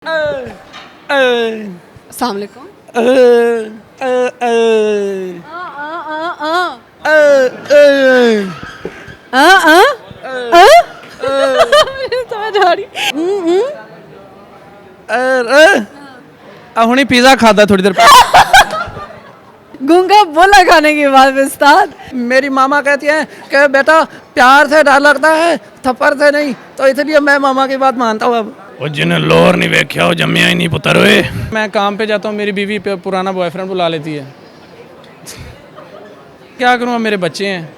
अस्सलाम वालेकुम। समझ आ रही। हुनी पिज़्ज़ा खाता थोड़ी देर गूंगा बोला खाने के बाद उस्ताद। मेरी मामा कहती हैं कि बेटा प्यार से डर लगता है, थप्पड़ से नहीं, तो इसलिए मैं मामा की बात मानता हूँ अब। ਉਹ ਜਿਹਨੇ ਲੋਰ ਨਹੀਂ ਵੇਖਿਆ ਉਹ ਜੰਮਿਆ ਹੀ ਨਹੀਂ ਪੁੱਤਰ ਓਏ। मैं काम पे जाता हूँ, मेरी बीवी पुराना बॉयफ्रेंड बुला लेती है। क्या करूँ, अब मेरे बच्चे हैं।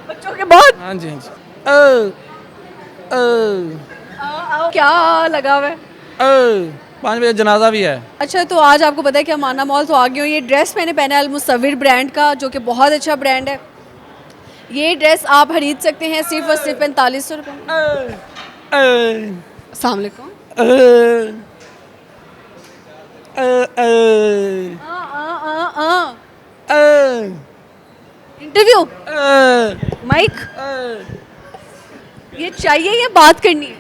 बच्चों के बाद हाँ जी हाँ जी। क्या लगा हुआ है? 5 बजे जनाजा भी है। अच्छा, तो आज आपको पता है कि माना मॉल तो आ गई हूँ। ये ड्रेस मैंने पहना है अल-मुसव्विर ब्रांड का, जो कि बहुत अच्छा ब्रांड है। ये ड्रेस आप खरीद सकते हैं सिर्फ और सिर्फ 4500 रुपये। अस्सलाम वालेकुम। इंटरव्यू माइक ये चाहिए या बात करनी है?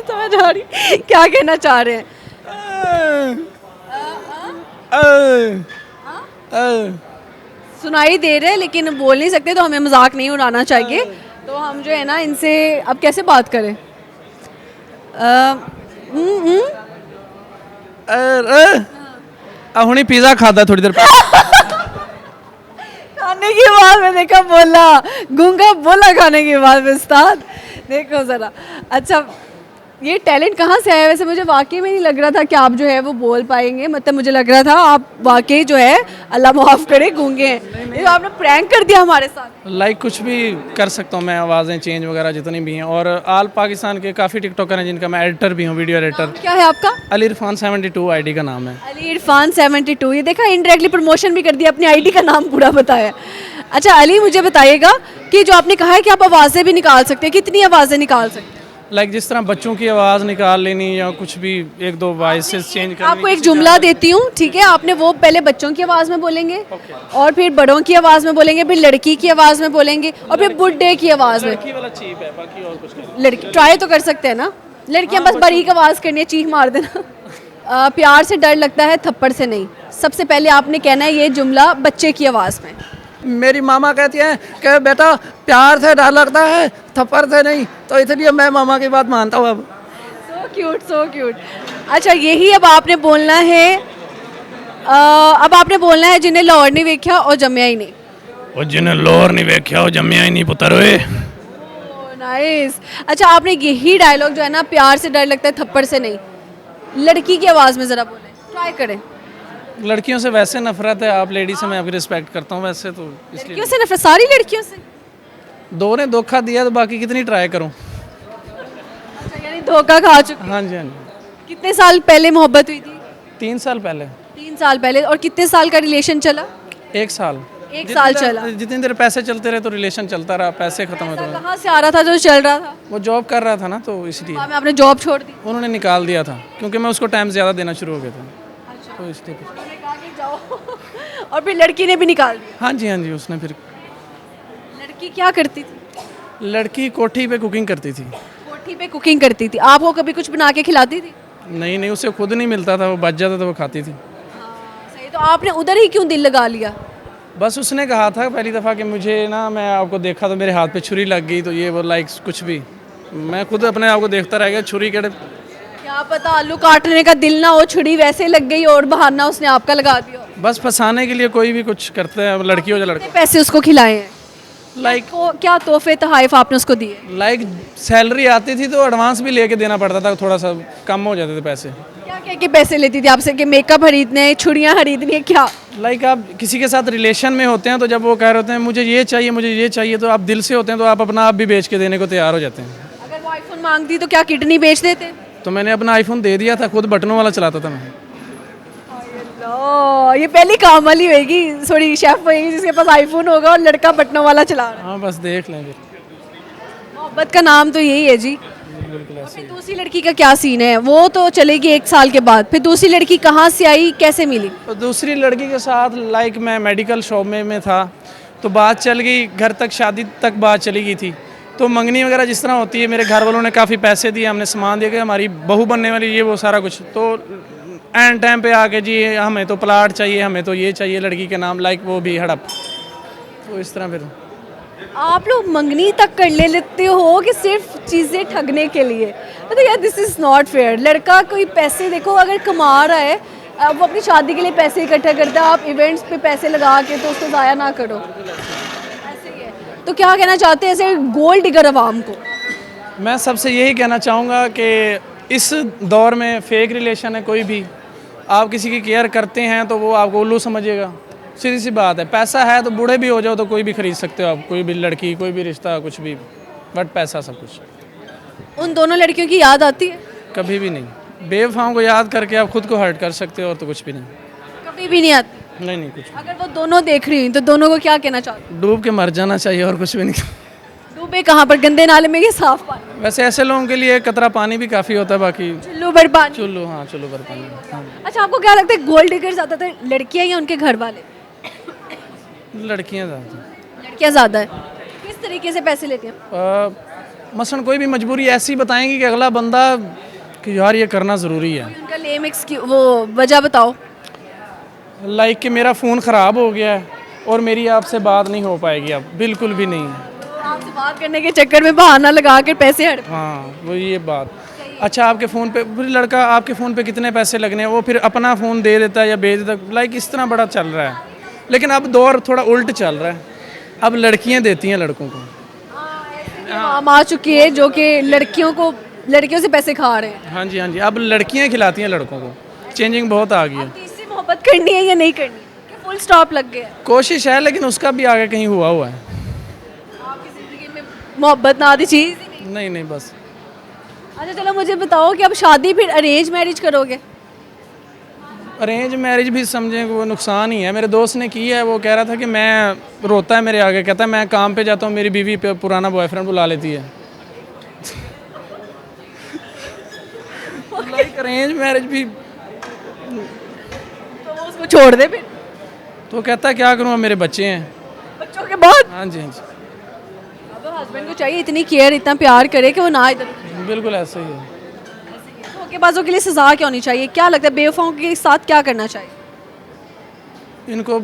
समझ आ रही क्या कहना चाह रहे हैं? सुनाई दे रहे हैं लेकिन बोल नहीं सकते, तो हमें मजाक नहीं उड़ाना चाहिए। तो हम जो है ना इनसे अब कैसे बात करें? हुनी पिज़्ज़ा खाता थोड़ी देर खाने के बाद मैं देखा बोला गूंगा बोला खाने के बाद उस्ताद। देखो ज़रा। अच्छा, ये टैलेंट कहाँ से आया? वैसे मुझे वाकई में नहीं लग रहा था कि आप जो है वो बोल पाएंगे। मतलब मुझे लग रहा था आप वाकई जो है अल्लाह माफ़ करे गूंगे हैं। ये तो आपने प्रैंक कर दिया हमारे साथ। लाइक कुछ भी कर सकता हूँ मैं, आवाज़ें चेंज वगैरह जितनी भी हैं। और आल पाकिस्तान के काफ़ी टिकटॉकर हैं जिनका मैं एडिटर भी हूँ, वीडियो एडिटर। क्या है आपका? अली इरफान 72 आईडी का नाम है। अली इरफान 72। ये देखा, इनडायरेक्टली प्रमोशन भी कर दिया, अपनी आईडी का नाम पूरा बताया। अच्छा अली, मुझे बताइएगा कि जो आपने कहा है कि आप आवाज़ें भी निकाल सकते हैं, कितनी आवाज़ें निकाल सकते हैं? लाइक जिस तरह बच्चों की आवाज़ निकाल लेनी या कुछ भी 1-2 वॉइसेस चेंज करनी। आपको एक जुमला देती हूँ, ठीक है? आपने वो पहले बच्चों की आवाज़ में बोलेंगे और फिर बड़ों की आवाज़ में बोलेंगे, फिर लड़की की आवाज़ में बोलेंगे और फिर बुढ़े की आवाज़ में। लड़की वाला चीप है, बाकी और कुछ नहीं। लड़की ट्राई तो कर सकते हैं ना? लड़कियाँ बस बारीक आवाज़ करनी है, चीख मार देना। प्यार से डर लगता है, थप्पड़ से नहीं। सबसे पहले आपने कहना है ये जुमला बच्चे की आवाज़ में। मेरी मामा कहती हैं कि बेटा प्यार से डर लगता है, थप्पड़ से नहीं, तो इसलिए मैं मामा की बात मानता हूँ अब। So cute, so cute. अच्छा, यही अब आपने बोलना है। अब आपने बोलना है जिन्हें लाहौर नहीं वेख्या और जम्या ही नहीं। ਉਹ ਜਿਹਨੇ ਲੋਰ ਨਹੀਂ ਵੇਖਿਆ ਉਹ ਜੰਮਿਆ ਹੀ ਨਹੀਂ ਪੁੱਤਰ ਓਏ। नाइस। अच्छा, आपने यही डायलॉग जो है ना, प्यार से डर लगता है थप्पड़ से नहीं, लड़की की आवाज़ में ज़रा बोलें, ट्राई करें। लड़कियों से वैसे नफरत है, आप लेडी से मैं आपकी रिस्पेक्ट करता हूँ वैसे तो, इसलिए लड़कियों से नफरत? सारी लड़कियों से? दो ने धोखा दिया तो बाकी कितनी ट्राई करूँ। अच्छा, यानी धोखा खा चुके। हाँ जी हाँ जी। कितने साल पहले मोहब्बत हुई थी? 3 साल पहले। 3 साल पहले। और कितने साल का रिलेशन चला? 1 साल। 1 साल चला। जितनी देर पैसे चलते रहे तो रिलेशन चलता रहा, पैसे खत्म होते रहे। कहाँ से आ रहा था जो चल रहा था? वो जॉब कर रहा था ना, तो इसलिए बाद में आपने जॉब छोड़ दी? उन्होंने निकाल दिया था क्योंकि मैं उसको टाइम ज़्यादा देना शुरू हो गया था, तो इसलिए। उन्होंने कहा कि जाओ। और फिर लड़की ने भी निकाल दिया? हाँ जी हाँ जी। उसने फिर, लड़की क्या करती थी? लड़की कोठी पे कुकिंग करती थी। कोठी पे कुकिंग करती थी। आपको कभी कुछ बना के खिलाती थी? नहीं नहीं, उसे खुद नहीं मिलता था, वो बच जाता था वो खाती थी। सही। तो आपने उधर ही क्यों दिल लगा लिया? बस उसने कहा था पहली दफ़ा कि मुझे ना, मैं आपको देखा तो मेरे हाथ पे छुरी लग गई, तो ये वो लाइक कुछ भी, मैं खुद अपने आप को देखता रह गया छुरी के। क्या पता आलू काटने का दिल ना हो, छुरी वैसे लग गई और बहाना उसने आपका लगा दिया। बस फंसाने के लिए कोई भी कुछ करते हैं, लड़की हो या लड़का। कितने पैसे उसको खिलाए हैं? लाइक क्या तोहफे तोहफ़ आपने उसको दिए? लाइक सैलरी आती थी तो एडवांस भी लेके देना पड़ता था, थोड़ा सा कम हो जाते थे पैसे। क्या क्या के पैसे लेती थी आपसे? कि मेकअप खरीदने, छुड़ियाँ खरीदनी है, क्या? लाइक आप किसी के साथ रिलेशन में होते हैं तो जब वो कह रहे होते हैं मुझे ये चाहिए मुझे ये चाहिए, तो आप दिल से होते हैं तो आप अपना आप भी बेच के देने को तैयार हो जाते हैं। अगर वो आईफोन मांगती तो क्या किडनी बेच देते? तो मैंने अपना आईफोन दे दिया था, खुद बटनों वाला चलाता था मैं। ये पहली काम वाली होगी, सॉरी शेफ होगी जिसके पास आईफोन होगा और लड़का बटनों वाला चला रहा है। हाँ बस देख लें फिर। मोहब्बत का नाम तो यही है जी। और फिर दूसरी लड़की का क्या सीन है? वो तो चलेगी 1 साल के बाद, फिर दूसरी लड़की कहाँ से आई, कैसे मिली? तो दूसरी लड़की के साथ लाइक मैं मेडिकल शॉप में था, तो बात चल गई, घर तक शादी तक बात चली गई थी। तो मंगनी वगैरह जिस तरह होती है, मेरे घर वालों ने काफ़ी पैसे दिए, हमने सामान दिया कि हमारी बहू बनने वाली ये वो सारा कुछ, तो एंड टाइम पे आके जी हमें तो प्लाट चाहिए, हमें तो ये चाहिए लड़की के नाम, लाइक वो भी हड़प, तो इस तरह फिर आप लोग मंगनी तक कर ले लेते हो कि सिर्फ चीज़ें ठगने के लिए? तो यार दिस इज़ नॉट फेयर। लड़का कोई पैसे देखो अगर कमा रहा है, वो अपनी शादी के लिए पैसे इकट्ठा करता है, आप इवेंट्स पे पैसे लगा के तो उसको ज़ाया ना करो, ऐसे ही है। तो क्या कहना चाहते हैं ऐसे गोल्ड डिगर अवाम को? मैं सबसे यही कहना चाहूँगा कि इस दौर में फेक रिलेशन है, कोई भी आप किसी की केयर करते हैं तो वो आपको उल्लू समझेगा, सीधी सी बात है। पैसा है तो बूढ़े भी हो जाओ तो कोई भी खरीद सकते हो आप, कोई भी लड़की, कोई भी रिश्ता, कुछ भी, बट पैसा सब कुछ। उन दोनों लड़कियों की याद आती है? कभी भी नहीं। बेवफाओं को याद करके आप खुद को हर्ट कर सकते हो, और तो कुछ भी नहीं। कभी भी नहीं आती? नहीं कुछ अगर वो दोनों देख रही हैं तो दोनों को क्या कहना चाहते नहीं। डूब के मर जाना चाहिए और कुछ भी नहीं। हैं? डूबे कहाँ पर, गंदे नाले में कि साफ पानी? वैसे ऐसे लोगों के लिए कतरा पानी भी काफ़ी होता है, बाकी चुल्लू भर पानी। चुल्लू, हाँ चुल्लू भर पानी। हाँ। अच्छा, आपको क्या लगता है गोल्ड डिगर ज़्यादातर लड़कियाँ या उनके घर वाले? लड़कियाँ ज़्यादा। लड़कियाँ ज़्यादा है। किस तरीके से पैसे लेती हैं? मसलन कोई भी मजबूरी ऐसी बताएंगी कि अगला बंदा कि यार ये करना ज़रूरी है, उनका लेम वो वजह बताओ। लाइक कि मेरा फ़ोन ख़राब हो गया है और मेरी आपसे बात नहीं हो पाएगी अब, बिल्कुल भी नहीं। आपसे बात करने के चक्कर में बहाना लगा कर पैसे हड़प। हाँ वो ये बात। अच्छा आपके फ़ोन पे, फिर लड़का आपके फ़ोन पे कितने पैसे लगने हैं, वो फिर अपना फ़ोन दे देता है या बेच देता है, लाइक इस तरह बड़ा चल रहा है। लेकिन अब दौर थोड़ा उल्ट चल रहा है, अब लड़कियां देती हैं लड़कों को। आम आ चुकी है जो कि लड़कियों से पैसे खा रहे हैं। हाँ जी, अब लड़कियां खिलाती हैं लड़कों को, चेंजिंग बहुत आ गई है। तो इससे मोहब्बत करनी है या नहीं करनी कि फुल स्टॉप लग गया है? कोशिश है लेकिन उसका भी आगे कहीं हुआ है। आपकी ज़िंदगी में मोहब्बत ना आती चीज़ ही नहीं? नहीं बस। अच्छा चलो मुझे बताओ कि अब शादी फिर अरेंज मैरिज करोगे? अरेंज मैरिज भी समझें कि वो नुकसान ही है। मेरे दोस्त ने की है, वो कह रहा था कि मैं, रोता है मेरे आगे, कहता है मैं काम पे जाता हूँ, मेरी बीवी पे पुराना बॉयफ्रेंड बुला लेती है। लाइक अरेंज मैरिज भी, तो वो उसको छोड़ दे फिर? तो कहता है क्या करूँ, मेरे बच्चे हैं। बच्चों के बाद? हाँ जी। अब हस्बैंड को चाहिए इतनी केयर, इतना प्यार करे कि वो ना इधर। बिल्कुल ऐसे ही है। धोखेबाजों के लिए सज़ा क्या होनी चाहिए? क्या लगता है बेवफाओं के साथ क्या करना चाहिए? इनको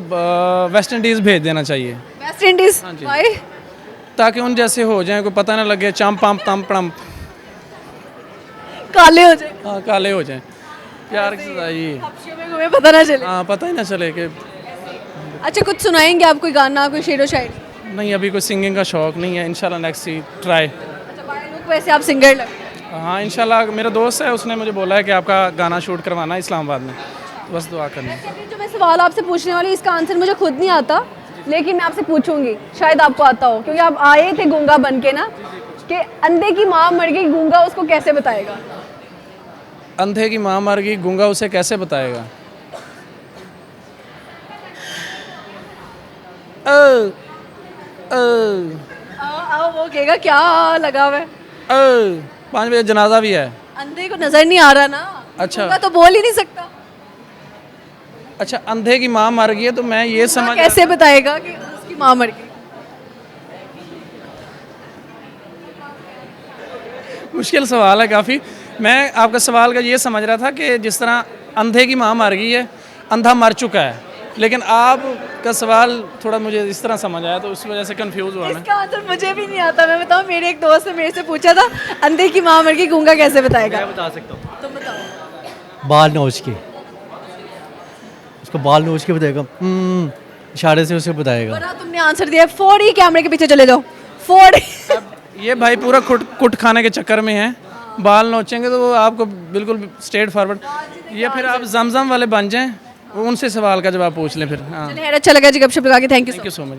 वेस्ट इंडीज़ भेज देना चाहिए, वेस्ट इंडीज? हाँ जी। Why? ताकि उन जैसे हो जाएं, कोई पता ना लगे, चम पम तम पड़म, काले हो जाए, हाँ काले हो जाएं। प्यार की सजा ये। हफ्शियों में घूमे पता ना चले। हाँ पता ही ना चले कि। अच्छा कुछ सुनाएंगे आप, कोई गाना, कोई शेरो शायरी? नहीं अभी कोई सिंगिंग का शौक नहीं है, इंशाल्लाह नेक्स्ट ट्राई। अच्छा बाय लुक वैसे आप सिंगर लगते हैं। हाँ इंशाल्लाह, मेरा दोस्त है उसने मुझे बोला है कि आपका गाना शूट करवाना है इस्लामाबाद में, तो बस दुआ करनी है। अभी जो मैं सवाल आपसे पूछने वाली, इसका आंसर मुझे खुद नहीं आता, लेकिन मैं आपसे पूछूंगी, शायद आपको आता हो, क्योंकि आप आए थे गूंगा बन के ना, कि अंधे की माँ मर गई, गूंगा उसको कैसे बताएगा? अंधे की माँ मर गई, गूंगा उसे कैसे बताएगा? आओ वो कहेगा क्या लगा हुआ है? 5 बजे जनाजा भी है। अंधे को नजर नहीं आ रहा ना। अच्छा। गूंगा तो बोल ही नहीं सकता। अच्छा अंधे की माँ मर गई है, तो मैं ये समझ, कैसे बताएगा कि उसकी माँ मर गई? मुश्किल सवाल है काफ़ी। मैं आपका सवाल का ये समझ रहा था कि जिस तरह अंधे की माँ मर गई है, अंधा मर चुका है, लेकिन आपका सवाल थोड़ा मुझे इस तरह समझ आया, तो उस वजह से कंफ्यूज हुआ मैं। इसका आंसर मुझे भी नहीं आता। मैं बताऊं, मेरे एक दोस्त ने मेरे से पूछा था अंधे की माँ मर गई, गूंगा कैसे बताएगा? मैं बता सकता हूँ। तुम बताओ। बाल नोच के, उसको बाल नोच के बताएगा, इशारे से उसे बताएगा। बड़ा तुमने आंसर दिया। 4D कैमरे के पीछे चले जाओ। 4D। ये भाई पूरा कुट खाने के चक्कर में है, बाल नोचेंगे तो वो आपको बिल्कुल स्ट्रेट फॉरवर्ड, या फिर आप जमजम वाले बन जाएं, उनसे सवाल का जवाब पूछ लें फिर। हाँ चलिए, अच्छा लगा जी गपशप लगा के। Thank you thank you so much.